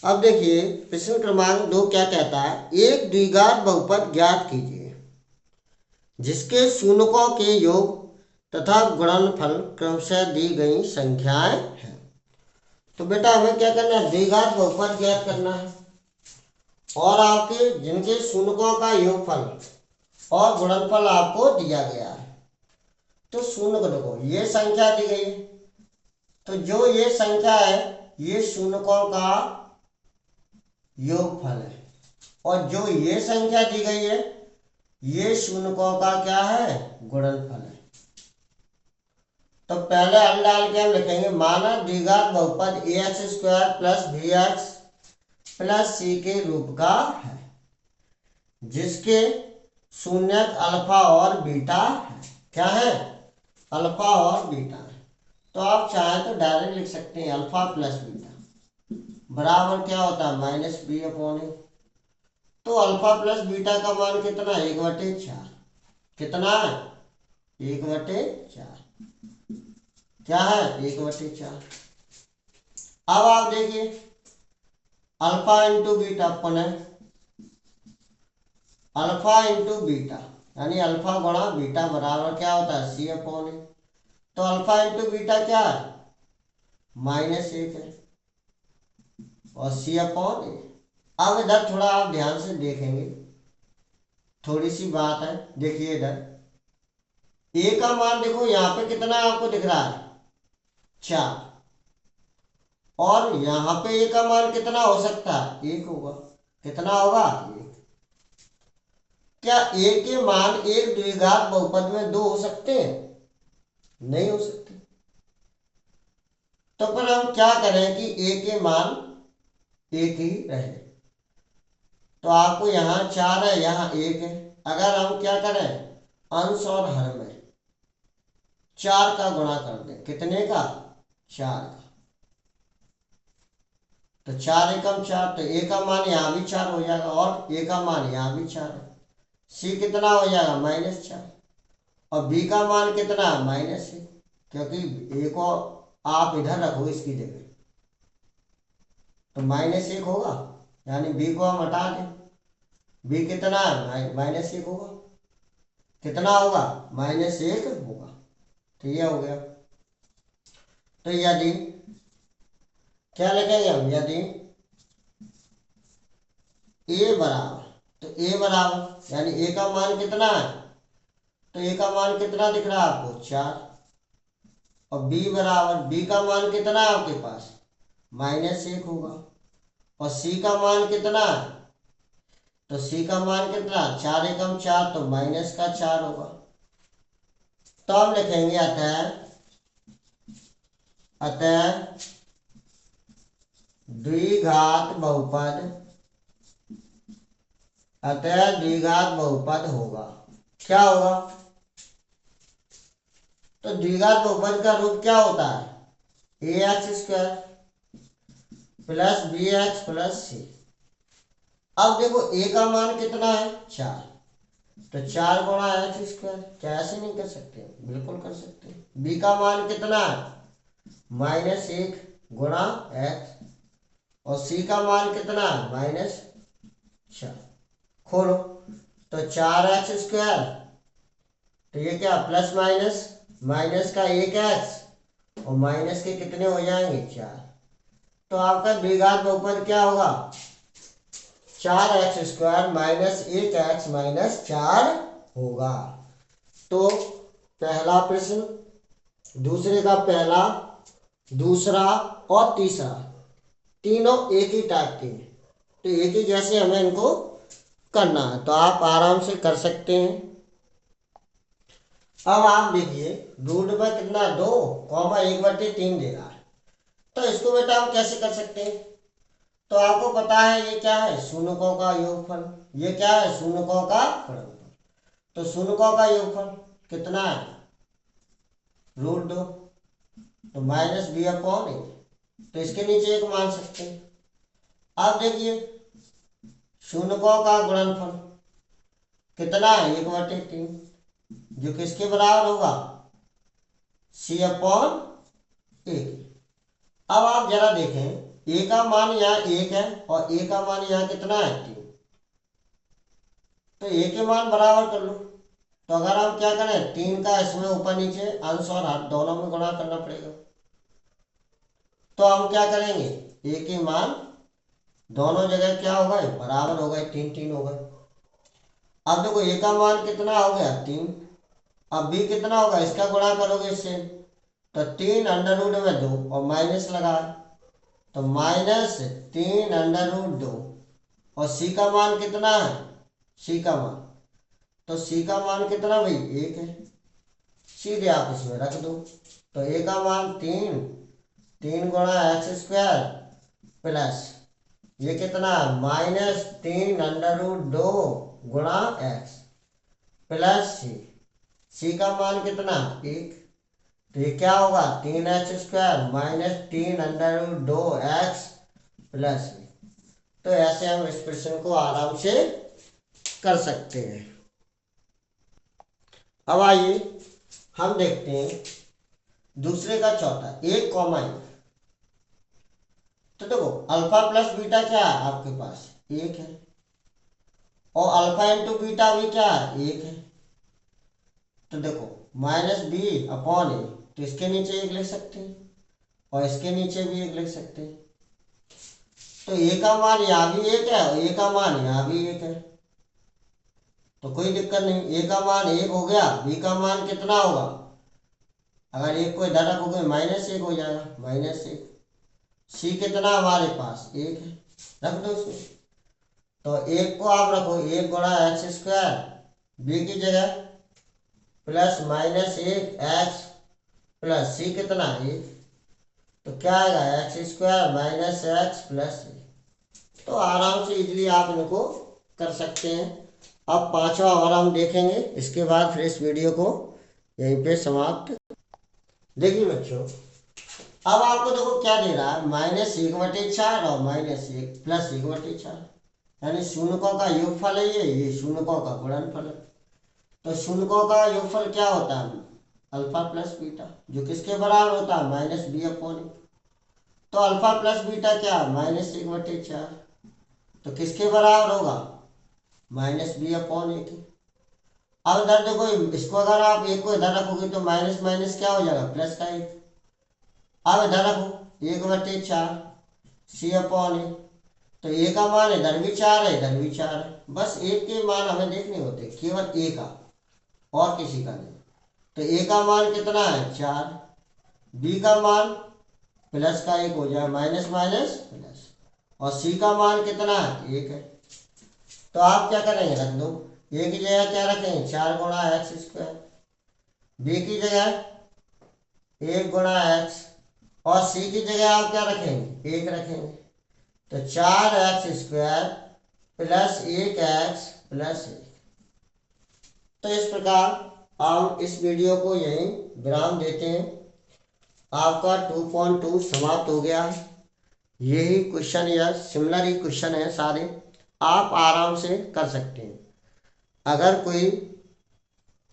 अब देखिए प्रश्न क्रमांक 2 क्या कहता है? एक द्विघात बहुपद ज्ञात कीजिए जिसके शून्यकों के योग तथा गुणनफल क्रमशः दी गई संख्याएं हैं। तो बेटा हमें क्या करना है? द्विघात बहुपद ज्ञात करना है और आपके जिनके शून्यकों का योगफल और गुणनफल आपको दिया गया है। तो शून्य को देखो, ये संख्या दी गई है, तो जो ये संख्या है ये शून्यकों का योगफल है। और जो ये संख्या दी गई है ये शून्यकों का क्या है? गुणनफल है। तो पहले हल डाल के हम लिखेंगे, माना द्विघात बहुपद ax² + bx + c के रूप का है जिसके शून्यक अल्फा और बीटा है। क्या है? अल्फा और बीटा है। तो आप चाहें तो डायरेक्ट लिख सकते हैं अल्फा प्लस बीटा बराबर क्या होता है? -b/a। तो अल्फा प्लस बीटा का मान कितना है? 1/4। कितना है? 1/4। क्या है? 1/4। अब आप देखिए अल्फा इंटू बीटा पुनः अल्फा इंटू बीटा यानी अल्फा गुणा बीटा बराबर क्या होता है? c/a। तो अल्फा इंटू बीटा क्या है? -1 है और c/a। अब इधर थोड़ा आप ध्यान से देखेंगे, थोड़ी सी बात है। देखिए इधर a का मान देखो यहाँ पे कितना आपको दिख रहा है? 4। और यहाँ पे a का मान कितना हो सकता है? 1 होगा। कितना होगा? 1। क्या a के मान एक द्विघात बहुपद में 2 हो सकते हैं? नहीं हो सकते। तो फिर हम क्या करें कि a के मान 1 ही रहे। तो आपको यहाँ 4 है, यहाँ 1 है। अगर हम क्या करें? अंश और हर में 4 का गुणा कर दें। कितने का? 4 का। तो 4 एकम 4, तो a का मान यहाँ भी 4 हो जाएगा और a का मान यहाँ भी 4 है। c कितना हो जाएगा? -4। और b का मान कितना है? -1, क्योंकि a को आप इधर रखो इसकी जगह, तो -1 होगा। यानी b को हम हटा दें, b कितना है? -1 होगा। कितना होगा? -1 होगा। तो ये हो गया। तो यदि क्या लिखेंगे हम? यदि a बराबर, तो a बराबर यानी a का मान कितना है? तो a का मान कितना दिख रहा है आपको? 4। और b बराबर, b का मान कितना है आपके पास? -1 होगा। और c का मान कितना है? तो c का मान कितना? 4 एकम 4, तो -4 होगा। तो हम लिखेंगे अतः अतः द्विघात बहुपद होगा। क्या होगा? तो द्विघात बहुपद का रूप क्या होता है? A x square plus b x plus c. अब देखो ए का मान कितना है? 4। तो 4 गुणा एक्स स्क्वायर, क्या ऐसे नहीं कर सकते? बिल्कुल कर सकते हैं। बी का मान कितना है? -1 गुणा एक्स। और सी का मान कितना है? -4। खोलो तो 4x स्क्वायर, तो ये क्या प्लस माइनस, माइनस का 1x और माइनस के कितने हो जाएंगे? 4। तो आपका द्विघात बहुपद क्या होगा? 4x स्क्वायर -1x -4 होगा। तो पहला प्रश्न, दूसरे का पहला, दूसरा और तीसरा, तीनों एक ही टाइप के हैं। तो एक ही जैसे हमें इनको करना है, तो आप आराम से कर सकते हैं। अब आप देखिए रूट में कितना 2, 1/3 दे रहा है। तो इसको बेटा हम कैसे कर सकते हैं? तो आपको पता है ये क्या है? शून्यकों का योगफल। ये क्या है? शून्यकों का गुणनफल। तो शून्यकों का योगफल कितना है? √2। तो -b/a। तो इसके नीचे 1 मान सकते हैं। अब देखिए शून्यकों का गुणनफल कितना है? 1/3, जो किसके बराबर होगा? c/a। अब आप जरा देखें, ए का मान यहाँ 1 है और ए का मान यहाँ कितना है? 3। तो ए के मान बराबर कर लो। तो अगर हम क्या करें, 3 का इसमें ऊपर नीचे अंश और हर दोनों में गुणा करना पड़ेगा। तो हम क्या करेंगे, ए के मान दोनों जगह क्या हो गए? बराबर हो गए, 3 3 हो गए। अब देखो ए का मान कितना हो गया? 3। अब बी कितना होगा? इसका गुणा करोगे इससे, तो 3√2 और माइनस लगा, तो -3√2। और सी का मान कितना है? सी का मान, तो सी का मान कितना भाई? 1 है। सीधे आप इसमें रख दो। तो ए का मान 3, 3 गुणा एक्स स्क्वायर प्लस ये कितना है? -3√2 गुणा एक्स प्लस सी। सी का मान कितना? 1। तो ये क्या होगा? 3x² -3√2x plus. तो ऐसे हम इस प्रश्न को आराम से कर सकते हैं। अब आइए हम देखते हैं दूसरे का चौथा, 1,1। तो देखो अल्फा प्लस बीटा क्या है आपके पास? 1 है। और अल्फा इंटू बीटा भी क्या है? 1 है। तो देखो -b/a, तो इसके नीचे 1 लिख सकते हैं और इसके नीचे भी 1 लिख सकते हैं। तो ए का मान यहाँ भी 1 है और ए का मान यहाँ भी 1 है, तो कोई दिक्कत नहीं। ए का मान 1 हो गया, बी का मान कितना होगा? अगर 1 को इधर रखोगे -1 हो जाएगा, -1। सी कितना हमारे पास? 1 है, रख दो इसको। तो 1 को आप रखो, 1 गुणा x², बी की जगह प्लस -1x प्लस सी कितना? 1। तो क्या आएगा? x² -x plus. तो आराम से इजली आप इनको कर सकते हैं। अब पांचवा और हम देखेंगे, इसके बाद फिर इस वीडियो को यहीं पे समाप्त। देखिए बच्चों, अब आपको देखो क्या दे रहा है? -1/4 और -1 प्लस 1/4, यानी शून्यकों का योगफल है ये शून्यकों का गुणनफल है। तो शून्यकों का योगफल क्या होता है? अल्फा प्लस बीटा, जो किसके बराबर होता है? -b/a। तो अल्फा प्लस बीटा क्या है? -1/4। तो किसके बराबर होगा? -b/a। अब इधर देखो, इसको अगर आप 1 को इधर रखोगे तो माइनस माइनस क्या हो जाएगा? प्लस का 1। अब इधर रखो 1/4 c/a। तो ए का मान इधर भी 4 है, इधर भी 4 है। बस एक के मान हमें देखने होते, केवल ए का, और किसी का नहीं। तो ए का मान कितना है? 4। बी का मान प्लस का 1 हो जाए, माइनस माइनस प्लस। और सी का मान कितना है? 1 है। तो आप क्या करेंगे? रख दो। ए की जगह क्या रखेंगे? 4 गुणा x²। बी की जगह 1 गुणा x और सी की जगह आप क्या रखेंगे, 1 रखेंगे। तो 4x² प्लस 1x प्लस 1। तो इस प्रकार हम इस वीडियो को यहीं विराम देते हैं। आपका 2.2 समाप्त हो गया है। यही क्वेश्चन या सिमिलर ही क्वेश्चन है सारे, आप आराम से कर सकते हैं। अगर कोई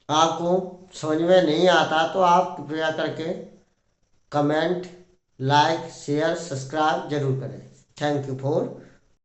आपको समझ में नहीं आता तो आप कृपया करके कमेंट, लाइक, शेयर, सब्सक्राइब जरूर करें। Thank you for